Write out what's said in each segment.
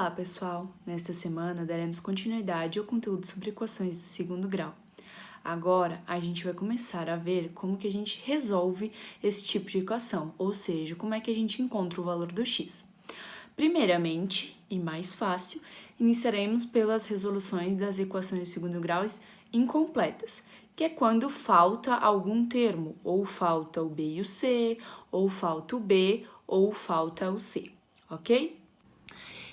Olá, pessoal! Nesta semana daremos continuidade ao conteúdo sobre equações do segundo grau. Agora, a gente vai começar a ver como que a gente resolve esse tipo de equação, ou seja, como é que a gente encontra o valor do x. Primeiramente, e mais fácil, iniciaremos pelas resoluções das equações do segundo grau incompletas, que é quando falta algum termo, ou falta o b e o c, ou falta o b, ou falta o c, ok?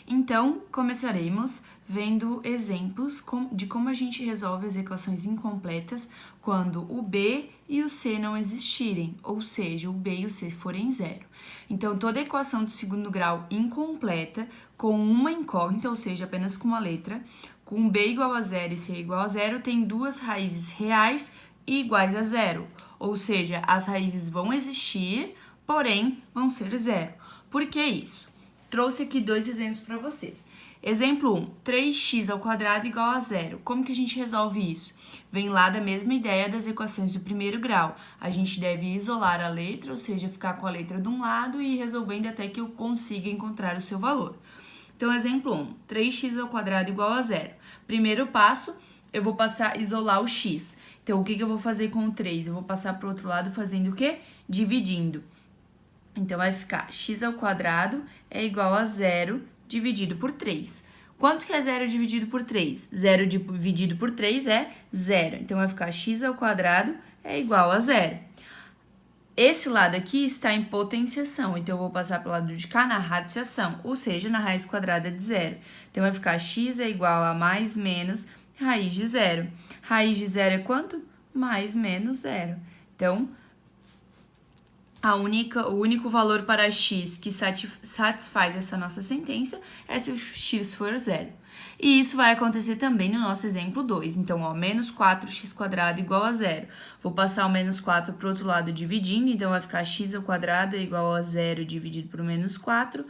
Então, começaremos vendo exemplos de como a gente resolve as equações incompletas quando o b e o c não existirem, ou seja, o b e o c forem zero. Então, toda equação do segundo grau incompleta com uma incógnita, ou seja, apenas com uma letra, com b igual a zero e c igual a zero, tem duas raízes reais e iguais a zero, ou seja, as raízes vão existir, porém vão ser zero. Por que isso? Trouxe aqui dois exemplos para vocês. Exemplo 1, 3x ao quadrado igual a zero. Como que a gente resolve isso? Vem lá da mesma ideia das equações do primeiro grau. A gente deve isolar a letra, ou seja, ficar com a letra de um lado e ir resolvendo até que eu consiga encontrar o seu valor. Então, exemplo 1, 3x ao quadrado igual a zero. Primeiro passo, eu vou isolar o x. Então, o que eu vou fazer com o 3? Eu vou passar para o outro lado fazendo o quê? Dividindo. Então, vai ficar x ao quadrado é igual a zero dividido por 3. Quanto que é zero dividido por 3? Zero dividido por 3 é zero. Então, vai ficar x ao quadrado é igual a zero. Esse lado aqui está em potenciação, então eu vou passar pelo lado de cá na radiciação, ou seja, na raiz quadrada de zero. Então, vai ficar x é igual a mais menos raiz de zero. Raiz de zero é quanto? Mais menos zero. Então, o único valor para x que satisfaz essa nossa sentença é se o x for zero. E isso vai acontecer também no nosso exemplo 2. Então, ó, menos 4x² igual a zero. Vou passar o menos 4 para o outro lado dividindo, então vai ficar x ao quadrado é igual a zero dividido por menos 4.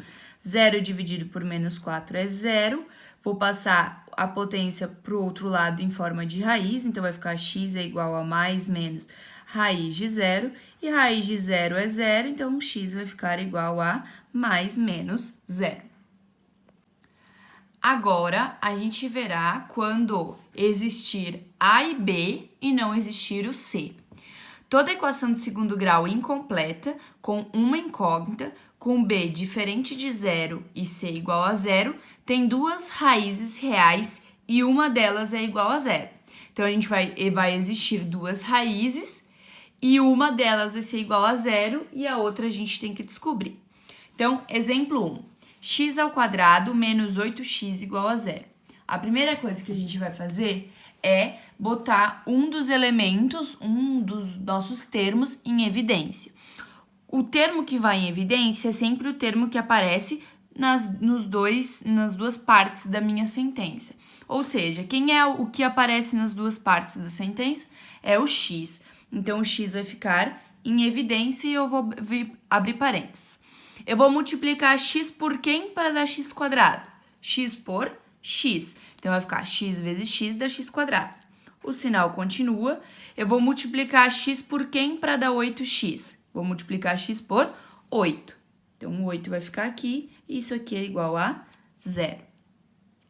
0 dividido por menos 4 é zero. Vou passar a potência para o outro lado em forma de raiz, então vai ficar x é igual a mais menos raiz de zero, e raiz de zero é zero, então x vai ficar igual a mais menos zero. Agora, a gente verá quando existir a e b e não existir o c. Toda equação de segundo grau incompleta, com uma incógnita, com b diferente de zero e c igual a zero, tem duas raízes reais e uma delas é igual a zero. Então, a gente vai existir duas raízes e uma delas vai ser igual a zero e a outra a gente tem que descobrir. Então, exemplo 1, x ao quadrado menos 8x igual a zero. A primeira coisa que a gente vai fazer é botar um dos elementos, um dos nossos termos em evidência. O termo que vai em evidência é sempre o termo que aparece nas duas partes da minha sentença. Ou seja, quem é o que aparece nas duas partes da sentença? É o x. Então, o x vai ficar em evidência e eu vou abrir parênteses. Eu vou multiplicar x por quem para dar x²? X por x. Então, vai ficar x vezes x dá x². O sinal continua. Eu vou multiplicar x por quem para dar 8x? Vou multiplicar x por 8. Então, o 8 vai ficar aqui e isso aqui é igual a zero.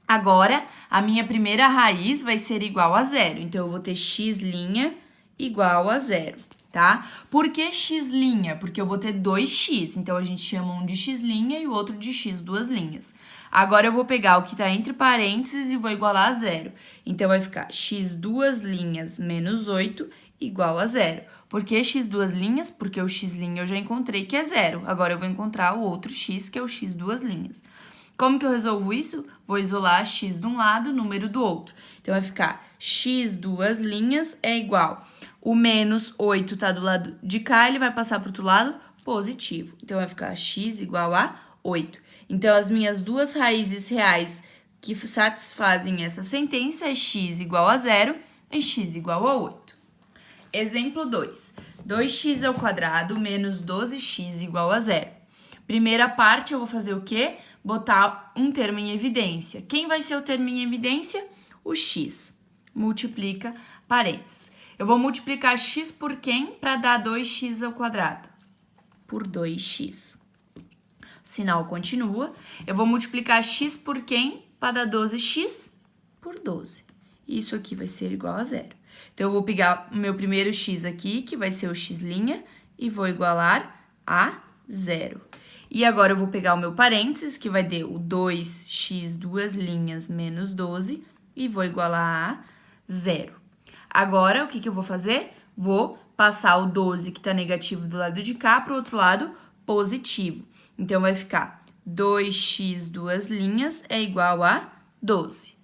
Agora, a minha primeira raiz vai ser igual a zero. Então, eu vou ter x' igual a zero, tá? Por que x'? Porque eu vou ter 2x, então a gente chama um de x' e o outro de x duas linhas. Agora eu vou pegar o que tá entre parênteses e vou igualar a zero. Então vai ficar x duas linhas menos 8 igual a zero. Por que x duas linhas? Porque o x' eu já encontrei que é zero. Agora eu vou encontrar o outro x, que é o x duas linhas. Como que eu resolvo isso? Vou isolar x de um lado, número do outro. Então, vai ficar x duas linhas é igual. O menos 8 tá do lado de cá, ele vai passar para o outro lado positivo. Então, vai ficar x igual a 8. Então, as minhas duas raízes reais que satisfazem essa sentença é x igual a zero e x igual a 8. Exemplo 2. 2x ao quadrado menos 12x igual a zero. Primeira parte, eu vou fazer o quê? Botar um termo em evidência. Quem vai ser o termo em evidência? O x. Multiplica parênteses. Eu vou multiplicar x por quem para dar 2x ao quadrado? Por 2x. sinal continua. Eu vou multiplicar x por quem para dar 12x por 12. Isso aqui vai ser igual a zero. Então, eu vou pegar o meu primeiro x aqui, que vai ser o x', e vou igualar a zero. E agora, eu vou pegar o meu parênteses, que vai dar o 2x, duas linhas, menos 12, e vou igualar a zero. Agora, o que eu vou fazer? Vou passar o 12, que está negativo do lado de cá, para o outro lado positivo. Então, vai ficar 2x, duas linhas, é igual a 12.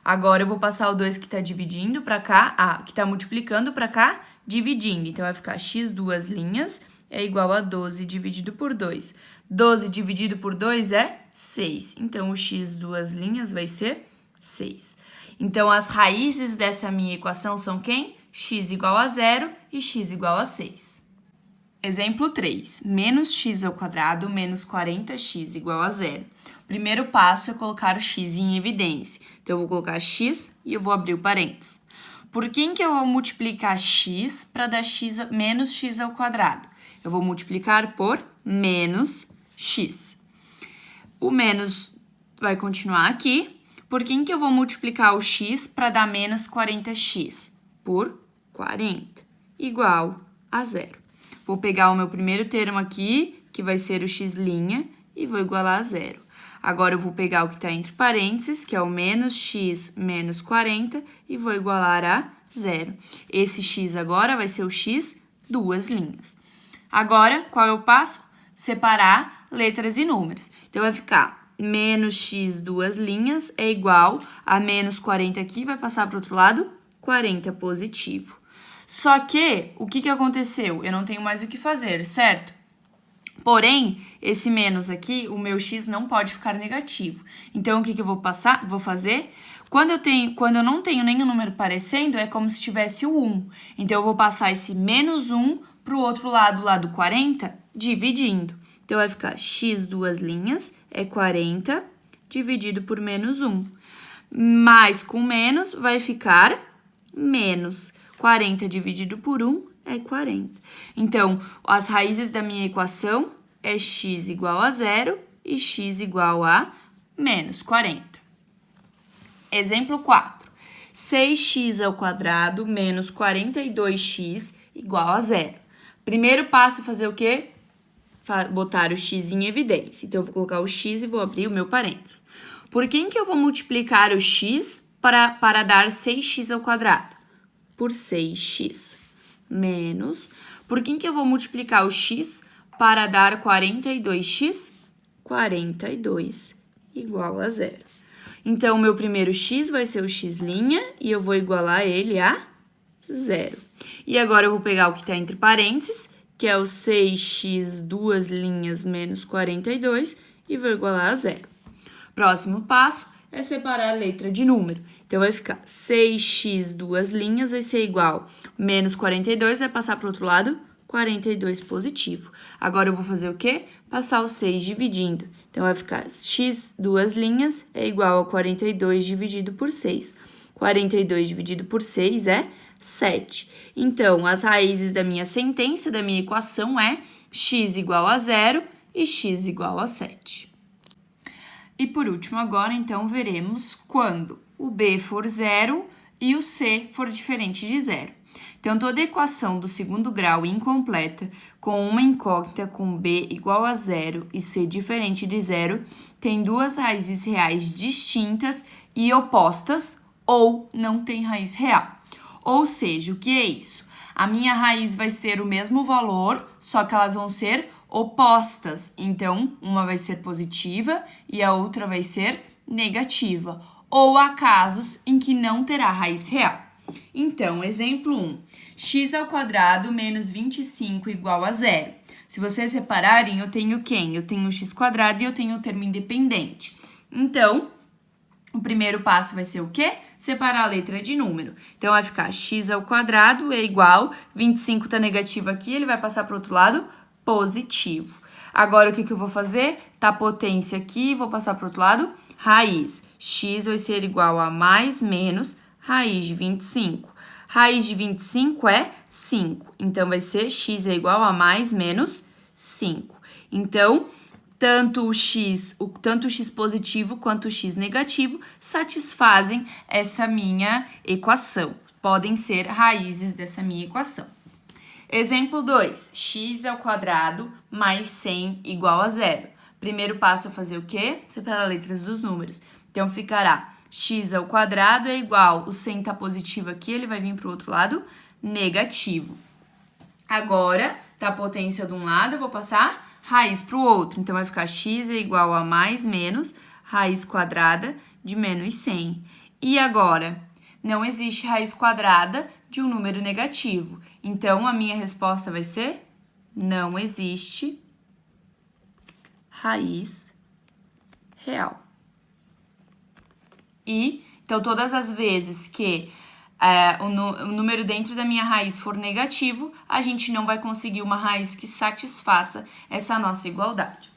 Agora, eu vou passar o 2 que está dividindo para cá, que está multiplicando para cá, dividindo. Então, vai ficar x, duas linhas, é igual a 12 dividido por 2. 12 dividido por 2 é 6. Então, o x, duas linhas, vai ser 6. Então, as raízes dessa minha equação são quem? X igual a 0 e x igual a 6. Exemplo 3. Menos x ao quadrado menos 40x igual a 0. O primeiro passo é colocar o x em evidência. Então, eu vou colocar x e eu vou abrir o parênteses. Por quem que eu vou multiplicar x para dar menos x ao quadrado? Eu vou multiplicar por menos x. O menos vai continuar aqui. Por quem que eu vou multiplicar o x para dar menos 40x? Por 40, igual a zero. Vou pegar o meu primeiro termo aqui, que vai ser o x', e vou igualar a zero. Agora, eu vou pegar o que está entre parênteses, que é o menos x menos 40, e vou igualar a zero. Esse x agora vai ser o x, duas linhas. Agora, qual é o passo? Separar letras e números. Então, vai ficar menos x, duas linhas, é igual a menos 40 aqui, vai passar para o outro lado, 40 positivo. Só que, o que aconteceu? Eu não tenho mais o que fazer, certo? Porém, esse menos aqui, o meu x não pode ficar negativo. Então, o que eu vou fazer? Quando eu não tenho nenhum número parecendo, é como se tivesse o 1. Então, eu vou passar esse menos 1 para o outro lado, lá do 40, dividindo. Então, vai ficar x, duas linhas, é 40, dividido por menos 1. Mais com menos, vai ficar menos 40 dividido por 1 é 40. Então, as raízes da minha equação é x igual a 0 e x igual a menos 40. Exemplo 4. 6x ao quadrado menos 42x igual a 0. Primeiro passo é fazer o quê? Botar o x em evidência. Então, eu vou colocar o x e vou abrir o meu parênteses. Por quem que eu vou multiplicar o x para dar 6x ao quadrado? Por 6x. Menos. Por quem que eu vou multiplicar o x para dar 42x? 42 igual a 0. Então, o meu primeiro x vai ser o x' e eu vou igualar ele a 0. E agora, eu vou pegar o que está entre parênteses, que é o 6x, duas linhas, menos 42, e vou igualar a 0. Próximo passo é separar a letra de número. Então, vai ficar 6x, duas linhas, vai ser igual menos 42, vai passar para o outro lado, 42 positivo. Agora, eu vou fazer o quê? Passar o 6 dividindo. Então, vai ficar x, duas linhas, é igual a 42 dividido por 6. 42 dividido por 6 é 7. Então, as raízes da minha sentença, da minha equação é x igual a 0 e x igual a 7. E por último, agora, então, veremos quando o b for 0 e o c for diferente de 0. Então, toda equação do segundo grau incompleta com uma incógnita com b igual a 0 e c diferente de 0 tem duas raízes reais distintas e opostas ou não tem raiz real. Ou seja, o que é isso? A minha raiz vai ser o mesmo valor, só que elas vão ser opostas. Então, uma vai ser positiva e a outra vai ser negativa. Ou há casos em que não terá raiz real. Então, exemplo 1. X ao quadrado menos 25 igual a 0. Se vocês repararem, eu tenho quem? Eu tenho o x quadrado e eu tenho o termo independente. Então, o primeiro passo vai ser o quê? Separar a letra de número. Então, vai ficar x ao quadrado é igual, 25 tá negativo aqui, ele vai passar para o outro lado, positivo. Agora, o que eu vou fazer? Tá potência aqui, vou passar para o outro lado, raiz. X vai ser igual a mais menos raiz de 25. Raiz de 25 é 5. Então, vai ser x é igual a mais menos 5. Então, tanto o x positivo quanto o x negativo satisfazem essa minha equação. Podem ser raízes dessa minha equação. Exemplo 2, x² mais 100 igual a zero. Primeiro passo é fazer o quê? Separar letras dos números. Então, ficará x² é igual, o 100 está positivo aqui, ele vai vir para o outro lado negativo. Agora, tá a potência de um lado, eu vou passar raiz para o outro. Então, vai ficar x é igual a mais menos raiz quadrada de menos 100. E agora, não existe raiz quadrada de um número negativo. Então, a minha resposta vai ser: não existe raiz real. Então, todas as vezes que o número dentro da minha raiz for negativo, a gente não vai conseguir uma raiz que satisfaça essa nossa igualdade.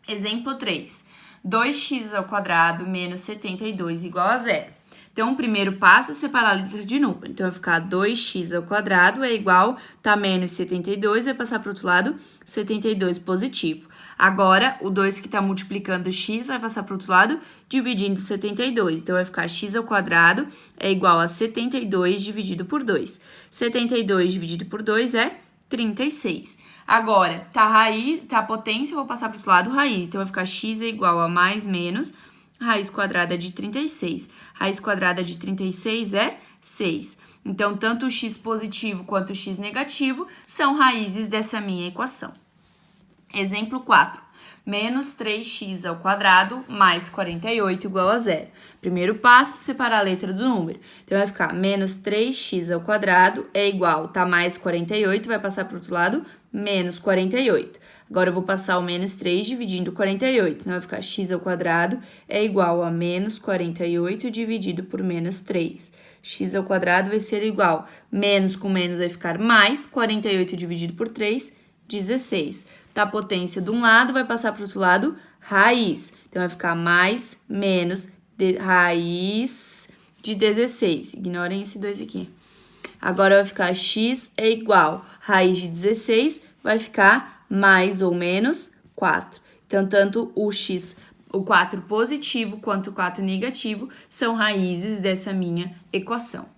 Exemplo 3. 2x² menos 72 igual a zero. Então, o primeiro passo é separar a letra de número. Então, vai ficar 2x² é igual, tá menos 72, vai passar para o outro lado, 72 positivo. Agora, o 2 que está multiplicando x vai passar para o outro lado, dividindo 72. Então, vai ficar x² é igual a 72 dividido por 2. 72 dividido por 2 é 36. Agora, tá a potência, eu vou passar para o outro lado, raiz. Então, vai ficar x é igual a mais menos raiz quadrada de 36. Raiz quadrada de 36 é 6. Então, tanto o x positivo quanto o x negativo são raízes dessa minha equação. Exemplo 4. Menos 3x² mais 48 igual a zero. Primeiro passo, separar a letra do número. Então, vai ficar menos 3x² é igual, tá mais 48, vai passar para o outro lado, menos 48. Agora, eu vou passar o menos 3 dividindo 48. Então, vai ficar x² é igual a menos 48 dividido por menos 3. X² vai ser igual, menos com menos vai ficar mais, 48 dividido por 3, 16. Tá a potência de um lado, vai passar para o outro lado, raiz. Então, vai ficar mais, menos, raiz de 16. Ignorem esse 2 aqui. Agora, vai ficar x é igual, raiz de 16, vai ficar mais ou menos 4. Então, tanto o 4 positivo quanto o 4 negativo são raízes dessa minha equação.